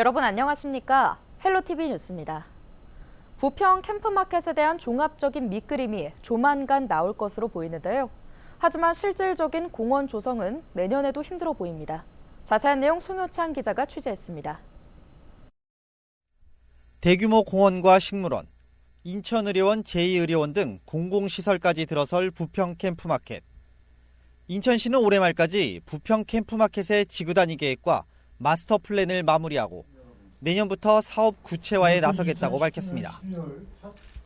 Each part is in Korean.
여러분 안녕하십니까? 헬로티비 뉴스입니다. 부평 캠프마켓에 대한 종합적인 밑그림이 조만간 나올 것으로 보이는데요. 하지만 실질적인 공원 조성은 내년에도 힘들어 보입니다. 자세한 내용 송효창 기자가 취재했습니다. 대규모 공원과 식물원, 인천의료원, 제2의료원 등 공공시설까지 들어설 부평 캠프마켓. 인천시는 올해 말까지 부평 캠프마켓의 지구단위 계획과 마스터 플랜을 마무리하고 내년부터 사업 구체화에 나서겠다고 밝혔습니다.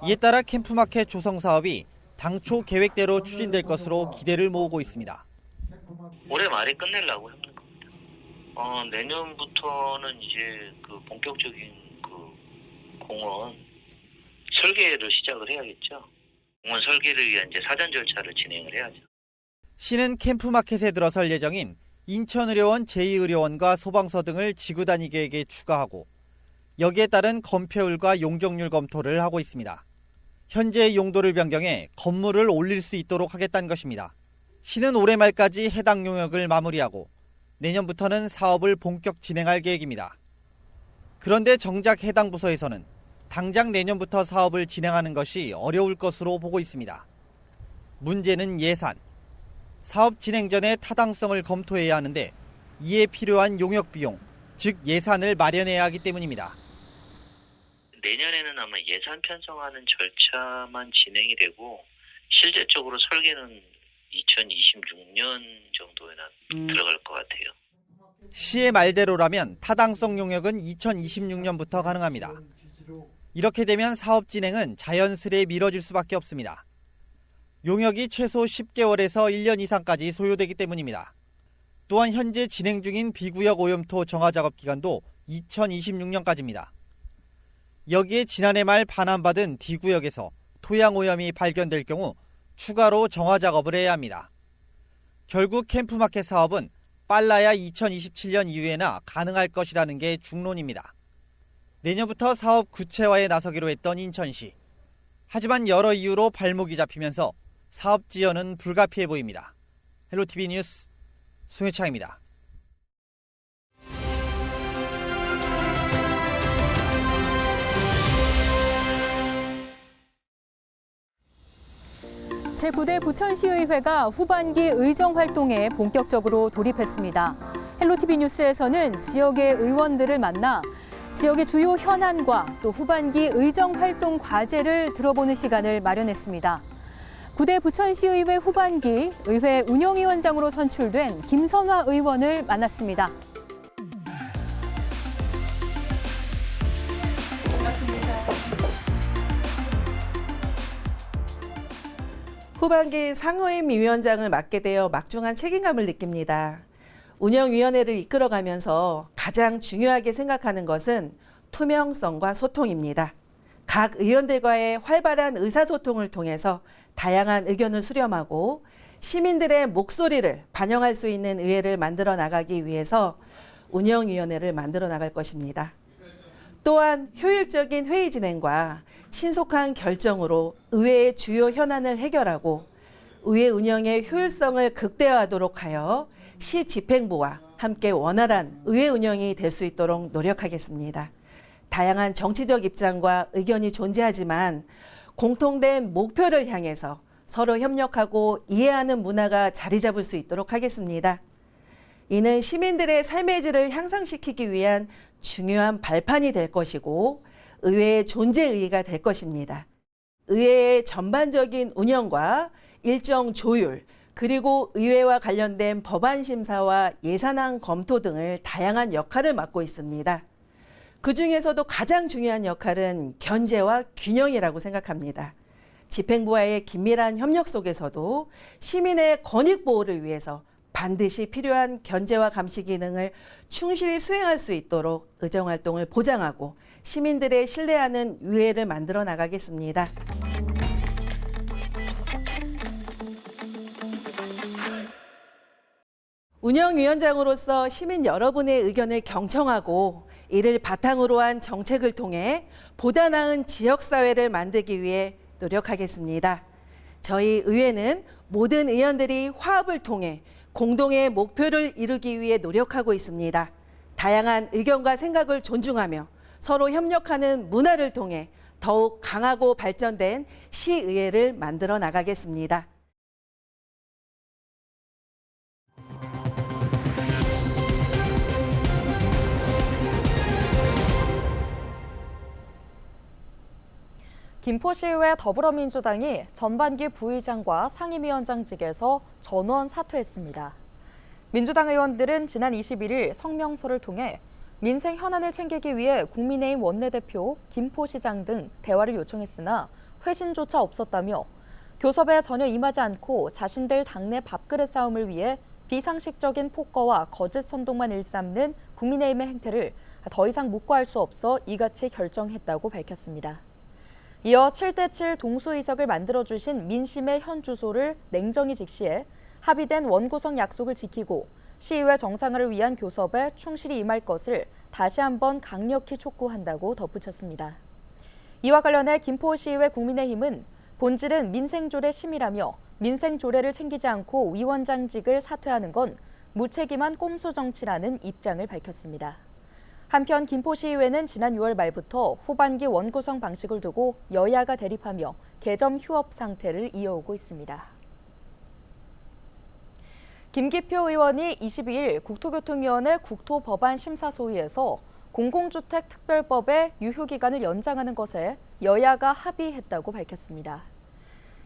이에 따라 캠프마켓 조성 사업이 당초 계획대로 추진될 것으로 기대를 모으고 있습니다. 올해 말에 끝내려고 합니다. 내년부터는 이제 본격적인 공원 설계를 시작을 해야겠죠. 공원 설계를 위한 이제 사전 절차를 진행을 해야죠. 시는 캠프마켓에 들어설 예정인 인천의료원, 제2의료원과 소방서 등을 지구단위 계획에 추가하고 여기에 따른 건폐율과 용적률 검토를 하고 있습니다. 현재의 용도를 변경해 건물을 올릴 수 있도록 하겠다는 것입니다. 시는 올해 말까지 해당 용역을 마무리하고 내년부터는 사업을 본격 진행할 계획입니다. 그런데 정작 해당 부서에서는 당장 내년부터 사업을 진행하는 것이 어려울 것으로 보고 있습니다. 문제는 예산. 사업 진행 전에 타당성을 검토해야 하는데 이에 필요한 용역 비용, 즉 예산을 마련해야 하기 때문입니다. 내년에는 아마 예산 편성하는 절차만 진행이 되고 실제적으로 설계는 2026년 정도에나 들어갈 것 같아요. 시의 말대로라면 타당성 용역은 2026년부터 가능합니다. 이렇게 되면 사업 진행은 자연스레 미뤄질 수밖에 없습니다. 용역이 최소 10개월에서 1년 이상까지 소요되기 때문입니다. 또한 현재 진행 중인 비구역 오염토 정화 작업 기간도 2026년까지입니다. 여기에 지난해 말 반환받은 D구역에서 토양 오염이 발견될 경우 추가로 정화 작업을 해야 합니다. 결국 캠프마켓 사업은 빨라야 2027년 이후에나 가능할 것이라는 게 중론입니다. 내년부터 사업 구체화에 나서기로 했던 인천시. 하지만 여러 이유로 발목이 잡히면서 사업 지연은 불가피해 보입니다. 헬로티비 뉴스 송혜창입니다. 제9대 부천시의회가 후반기 의정 활동에 본격적으로 돌입했습니다. 헬로티비 뉴스에서는 지역의 의원들을 만나 지역의 주요 현안과 또 후반기 의정 활동 과제를 들어보는 시간을 마련했습니다. 9대 부천시의회 후반기 의회 운영위원장으로 선출된 김선화 의원을 만났습니다. 후반기 상호임 위원장을 맡게 되어 막중한 책임감을 느낍니다. 운영위원회를 이끌어가면서 가장 중요하게 생각하는 것은 투명성과 소통입니다. 각 의원들과의 활발한 의사소통을 통해서 다양한 의견을 수렴하고 시민들의 목소리를 반영할 수 있는 의회를 만들어 나가기 위해서 운영위원회를 만들어 나갈 것입니다. 또한 효율적인 회의 진행과 신속한 결정으로 의회의 주요 현안을 해결하고 의회 운영의 효율성을 극대화하도록 하여 시 집행부와 함께 원활한 의회 운영이 될 수 있도록 노력하겠습니다. 다양한 정치적 입장과 의견이 존재하지만 공통된 목표를 향해서 서로 협력하고 이해하는 문화가 자리 잡을 수 있도록 하겠습니다. 이는 시민들의 삶의 질을 향상시키기 위한 중요한 발판이 될 것이고 의회의 존재 의의가 될 것입니다. 의회의 전반적인 운영과 일정 조율, 그리고 의회와 관련된 법안 심사와 예산안 검토 등을 다양한 역할을 맡고 있습니다. 그중에서도 가장 중요한 역할은 견제와 균형이라고 생각합니다. 집행부와의 긴밀한 협력 속에서도 시민의 권익 보호를 위해서 반드시 필요한 견제와 감시 기능을 충실히 수행할 수 있도록 의정활동을 보장하고 시민들의 신뢰하는 의회를 만들어 나가겠습니다. 운영위원장으로서 시민 여러분의 의견을 경청하고 이를 바탕으로 한 정책을 통해 보다 나은 지역사회를 만들기 위해 노력하겠습니다. 저희 의회는 모든 의원들이 화합을 통해 공동의 목표를 이루기 위해 노력하고 있습니다. 다양한 의견과 생각을 존중하며 서로 협력하는 문화를 통해 더욱 강하고 발전된 시의회를 만들어 나가겠습니다. 김포시의회 더불어민주당이 전반기 부의장과 상임위원장직에서 전원 사퇴했습니다. 민주당 의원들은 지난 21일 성명서를 통해 민생 현안을 챙기기 위해 국민의힘 원내대표, 김포시장 등 대화를 요청했으나 회신조차 없었다며 교섭에 전혀 임하지 않고 자신들 당내 밥그릇 싸움을 위해 비상식적인 폭거와 거짓 선동만 일삼는 국민의힘의 행태를 더 이상 묵과할 수 없어 이같이 결정했다고 밝혔습니다. 이어 7대7 동수의석을 만들어주신 민심의 현 주소를 냉정히 직시해 합의된 원구성 약속을 지키고 시의회 정상화를 위한 교섭에 충실히 임할 것을 다시 한번 강력히 촉구한다고 덧붙였습니다. 이와 관련해 김포시의회 국민의힘은 본질은 민생조례 심의라며 민생조례를 챙기지 않고 위원장직을 사퇴하는 건 무책임한 꼼수 정치라는 입장을 밝혔습니다. 한편 김포시의회는 지난 6월 말부터 후반기 원구성 방식을 두고 여야가 대립하며 개점 휴업 상태를 이어오고 있습니다. 김기표 의원이 22일 국토교통위원회 국토법안심사소위에서 공공주택특별법의 유효기간을 연장하는 것에 여야가 합의했다고 밝혔습니다.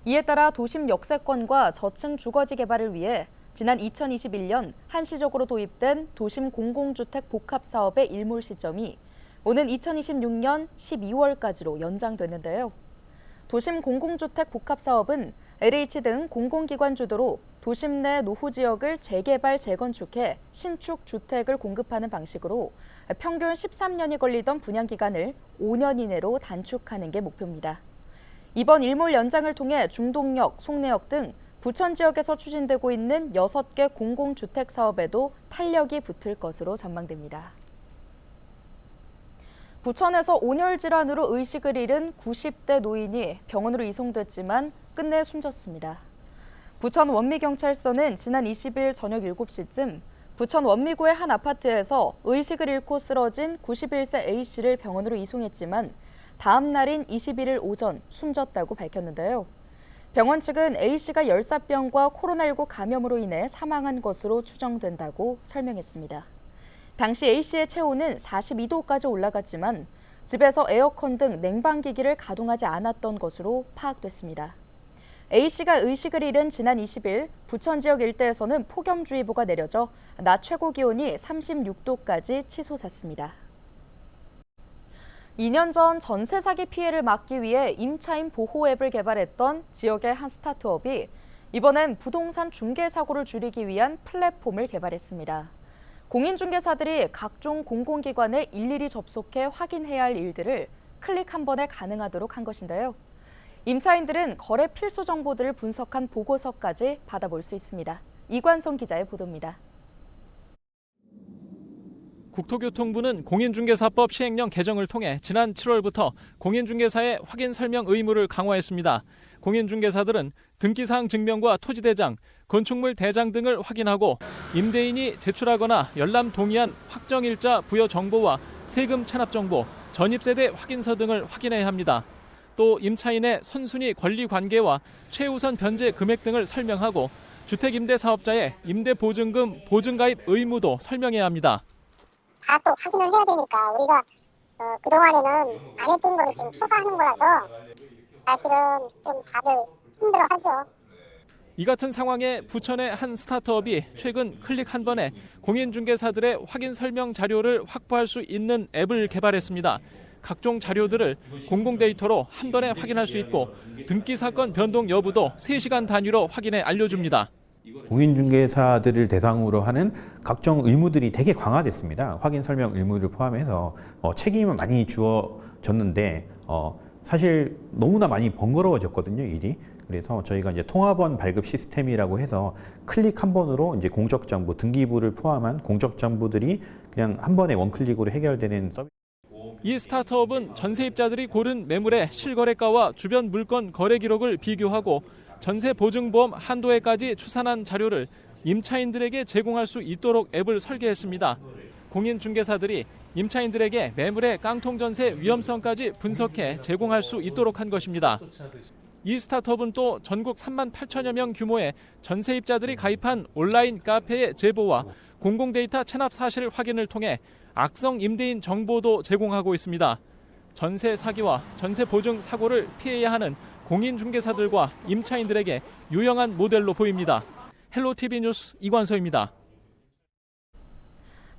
이에 따라 도심 역세권과 저층 주거지 개발을 위해 지난 2021년 한시적으로 도입된 도심 공공주택 복합사업의 일몰 시점이 오는 2026년 12월까지로 연장됐는데요. 도심 공공주택 복합사업은 LH 등 공공기관 주도로 도심 내 노후 지역을 재개발, 재건축해 신축 주택을 공급하는 방식으로 평균 13년이 걸리던 분양기간을 5년 이내로 단축하는 게 목표입니다. 이번 일몰 연장을 통해 중동역, 송내역 등 부천 지역에서 추진되고 있는 6개 공공주택 사업에도 탄력이 붙을 것으로 전망됩니다. 부천에서 온열 질환으로 의식을 잃은 90대 노인이 병원으로 이송됐지만 끝내 숨졌습니다. 부천 원미경찰서는 지난 20일 저녁 7시쯤 부천 원미구의 한 아파트에서 의식을 잃고 쓰러진 91세 A씨를 병원으로 이송했지만 다음 날인 21일 오전 숨졌다고 밝혔는데요. 병원 측은 A씨가 열사병과 코로나19 감염으로 인해 사망한 것으로 추정된다고 설명했습니다. 당시 A씨의 체온은 42도까지 올라갔지만 집에서 에어컨 등 냉방기기를 가동하지 않았던 것으로 파악됐습니다. A씨가 의식을 잃은 지난 20일 부천 지역 일대에서는 폭염주의보가 내려져 낮 최고 기온이 36도까지 치솟았습니다. 2년 전 전세 사기 피해를 막기 위해 임차인 보호 앱을 개발했던 지역의 한 스타트업이 이번엔 부동산 중개 사고를 줄이기 위한 플랫폼을 개발했습니다. 공인중개사들이 각종 공공기관에 일일이 접속해 확인해야 할 일들을 클릭 한 번에 가능하도록 한 것인데요. 임차인들은 거래 필수 정보들을 분석한 보고서까지 받아볼 수 있습니다. 이관성 기자의 보도입니다. 국토교통부는 공인중개사법 시행령 개정을 통해 지난 7월부터 공인중개사의 확인 설명 의무를 강화했습니다. 공인중개사들은 등기사항 증명과 토지대장, 건축물 대장 등을 확인하고 임대인이 제출하거나 열람 동의한 확정일자 부여 정보와 세금 체납 정보, 전입세대 확인서 등을 확인해야 합니다. 또 임차인의 선순위 권리 관계와 최우선 변제 금액 등을 설명하고 주택임대사업자의 임대보증금 보증가입 의무도 설명해야 합니다. 다 또 확인을 해야 되니까 우리가 그동안에는 안 했던 거를 지금 추가하는 거라서 사실은 좀 다들 힘들어하죠. 이 같은 상황에 부천의 한 스타트업이 최근 클릭 한 번에 공인중개사들의 확인 설명 자료를 확보할 수 있는 앱을 개발했습니다. 각종 자료들을 공공 데이터로 한 번에 확인할 수 있고 등기 사건 변동 여부도 3시간 단위로 확인해 알려줍니다. 공인중개사들을 대상으로 하는 각종 의무들이 되게 강화됐습니다. 확인 설명 의무를 포함해서 책임은 많이 주어졌는데 사실 너무나 많이 번거로워졌거든요, 일이. 그래서 저희가 이제 통합원 발급 시스템이라고 해서 클릭 한 번으로 이제 공적 정보, 등기부를 포함한 공적 정보들이 그냥 한 번에 원클릭으로 해결되는 서비스. 이 스타트업은 전세입자들이 고른 매물의 실거래가와 주변 물건 거래 기록을 비교하고 전세 보증보험 한도에까지 추산한 자료를 임차인들에게 제공할 수 있도록 앱을 설계했습니다. 공인중개사들이 임차인들에게 매물의 깡통전세 위험성까지 분석해 제공할 수 있도록 한 것입니다. 이 스타트업은 또 전국 3만 8천여 명 규모의 전세입자들이 가입한 온라인 카페의 제보와 공공데이터 체납 사실 확인을 통해 악성 임대인 정보도 제공하고 있습니다. 전세 사기와 전세 보증 사고를 피해야 하는 공인중개사들과 임차인들에게 유용한 모델로 보입니다. 헬로티비 뉴스 이관서입니다.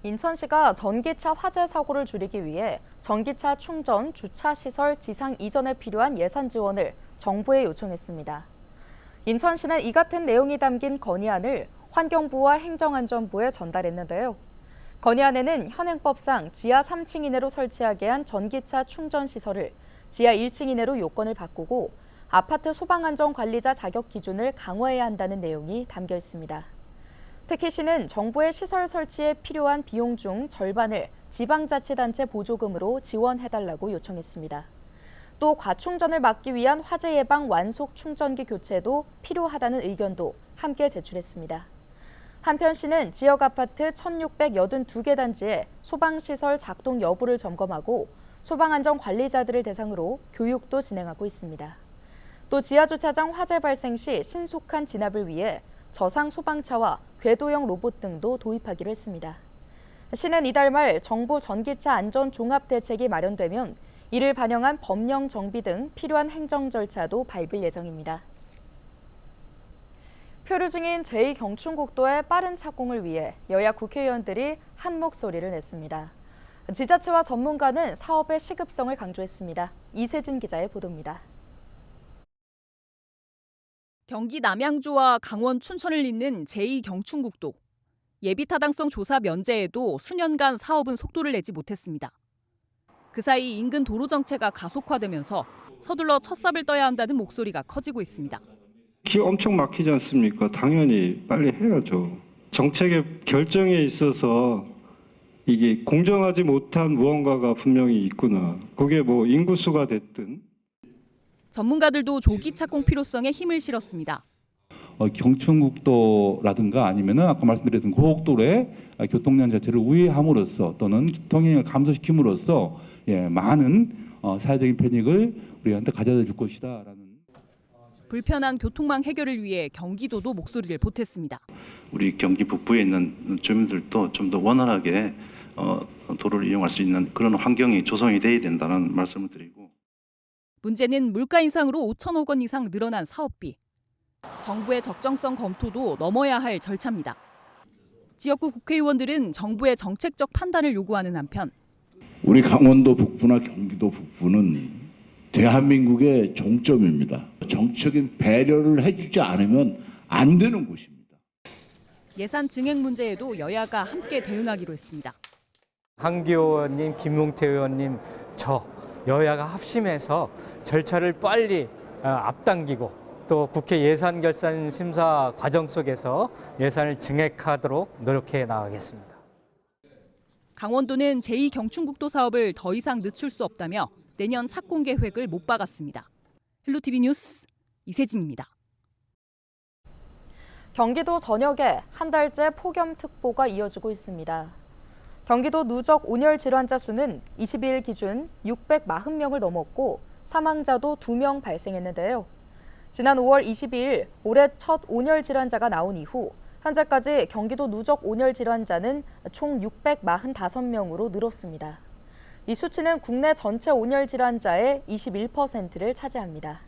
인천시가 전기차 화재 사고를 줄이기 위해 전기차 충전 주차시설 지상 이전에 필요한 예산 지원을 정부에 요청했습니다. 인천시는 이 같은 내용이 담긴 건의안을 환경부와 행정안전부에 전달했는데요. 건의안에는 현행법상 지하 3층 이내로 설치하게 한 전기차 충전 시설을 지하 1층 이내로 요건을 바꾸고 아파트 소방안전관리자 자격 기준을 강화해야 한다는 내용이 담겨 있습니다. 특히 시는 정부의 시설 설치에 필요한 비용 중 절반을 지방자치단체 보조금으로 지원해달라고 요청했습니다. 또 과충전을 막기 위한 화재 예방 완속 충전기 교체도 필요하다는 의견도 함께 제출했습니다. 한편 시는 지역 아파트 1,682개 단지의 소방시설 작동 여부를 점검하고 소방안전관리자들을 대상으로 교육도 진행하고 있습니다. 또 지하주차장 화재 발생 시 신속한 진압을 위해 저상 소방차와 궤도형 로봇 등도 도입하기로 했습니다. 시는 이달 말 정부 전기차 안전 종합 대책이 마련되면 이를 반영한 법령 정비 등 필요한 행정 절차도 밟을 예정입니다. 표류 중인 제2경춘국도의 빠른 착공을 위해 여야 국회의원들이 한 목소리를 냈습니다. 지자체와 전문가는 사업의 시급성을 강조했습니다. 이세진 기자의 보도입니다. 경기 남양주와 강원 춘천을 잇는 제2경춘국도. 예비 타당성 조사 면제에도 수년간 사업은 속도를 내지 못했습니다. 그 사이 인근 도로 정체가 가속화되면서 서둘러 첫삽을 떠야 한다는 목소리가 커지고 있습니다. 길 엄청 막히지 않습니까? 당연히 빨리 해야죠. 정책의 결정에 있어서 이게 공정하지 못한 무언가가 분명히 있구나. 그게 뭐 인구수가 됐든. 전문가들도 조기 착공 필요성에 힘을 실었습니다. 경춘국도라든가 아니면은 아까 말씀드렸던 고속도로의 교통량 자체를 우회함으로써 또는 통행을 감소시킴으로써 많은 사회적인 편익을 우리한테 가져다 줄 것이다라는. 불편한 교통망 해결을 위해 경기도도 목소리를 보탰습니다. 우리 경기 북부에 있는 주민들도 좀 더 원활하게 도로를 이용할 수 있는 그런 환경이 조성이 돼야 된다는 말씀을 드리고. 문제는 물가 인상으로 5천억 원 이상 늘어난 사업비. 정부의 적정성 검토도 넘어야 할 절차입니다. 지역구 국회의원들은 정부의 정책적 판단을 요구하는 한편 우리 강원도 북부나 경기도 북부는 대한민국의 종점입니다. 정책적인 배려를 해주지 않으면 안 되는 곳입니다. 예산 증액 문제에도 여야가 함께 대응하기로 했습니다. 한기호 의원님, 김용태 의원님, 저 여야가 합심해서 절차를 빨리 앞당기고 또 국회 예산결산심사 과정 속에서 예산을 증액하도록 노력해 나가겠습니다. 강원도는 제2경춘국도 사업을 더 이상 늦출 수 없다며 내년 착공 계획을 못 박았습니다. 헬로티비 뉴스 이세진입니다. 경기도 전역에 한 달째 폭염특보가 이어지고 있습니다. 경기도 누적 온열 질환자 수는 22일 기준 640명을 넘었고 사망자도 2명 발생했는데요. 지난 5월 22일 올해 첫 온열 질환자가 나온 이후 현재까지 경기도 누적 온열 질환자는 총 645명으로 늘었습니다. 이 수치는 국내 전체 온열 질환자의 21%를 차지합니다.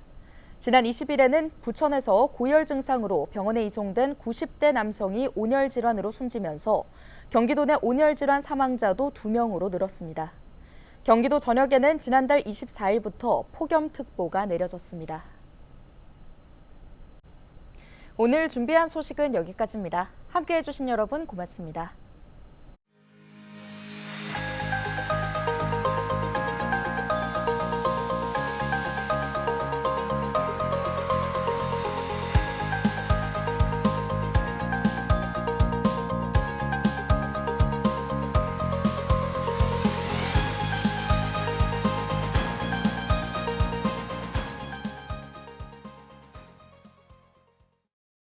지난 20일에는 부천에서 고열 증상으로 병원에 이송된 90대 남성이 온열 질환으로 숨지면서 경기도 내 온열 질환 사망자도 2명으로 늘었습니다. 경기도 전역에는 지난달 24일부터 폭염특보가 내려졌습니다. 오늘 준비한 소식은 여기까지입니다. 함께해 주신 여러분 고맙습니다.